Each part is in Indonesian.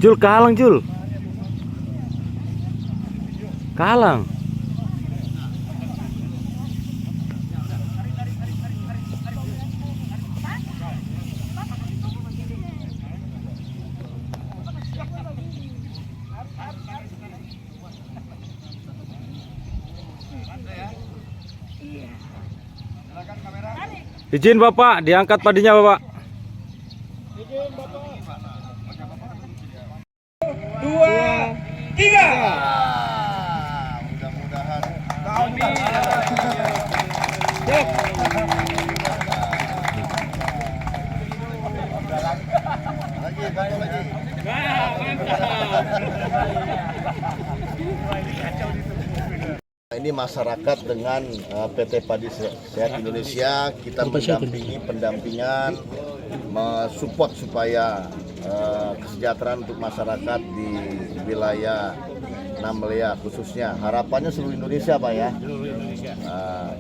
Jul, kalang Jul. Kalang. Izin Bapak, diangkat padinya Bapak. Dua, tiga. Mudah-mudahan lagi. Ini masyarakat dengan PT Padi Sehat Indonesia, kita mendampingi pendampingan, mensupport supaya kesejahteraan untuk masyarakat di wilayah Namlea khususnya. Harapannya seluruh Indonesia Pak ya.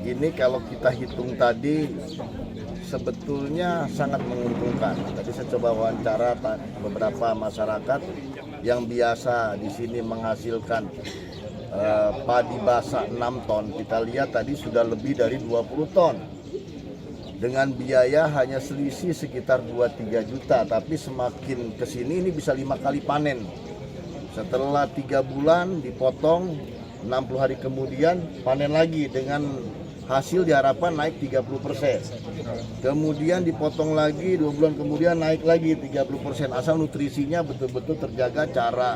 Ini kalau kita hitung tadi sebetulnya sangat menguntungkan. Tadi saya coba wawancara beberapa masyarakat yang biasa di sini menghasilkan padi basah 6 ton, kita lihat tadi sudah lebih dari 20 ton. Dengan biaya hanya selisih sekitar 2-3 juta, tapi semakin kesini ini bisa 5 kali panen. Setelah 3 bulan dipotong, 60 hari kemudian panen lagi dengan hasil diharapkan naik 30%. Kemudian dipotong lagi 2 bulan kemudian naik lagi 30%. Asal nutrisinya betul-betul terjaga, cara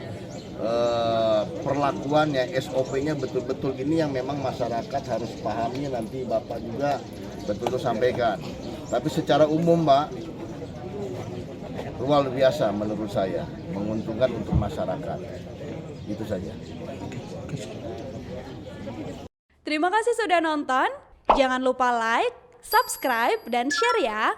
perlakuannya, SOP-nya betul-betul ini yang memang masyarakat harus pahami, nanti Bapak juga betul-betul sampaikan. Tapi secara umum Pak, luar biasa menurut saya, menguntungkan untuk masyarakat. Itu saja. Terima kasih sudah nonton. Jangan lupa like, subscribe, dan share ya.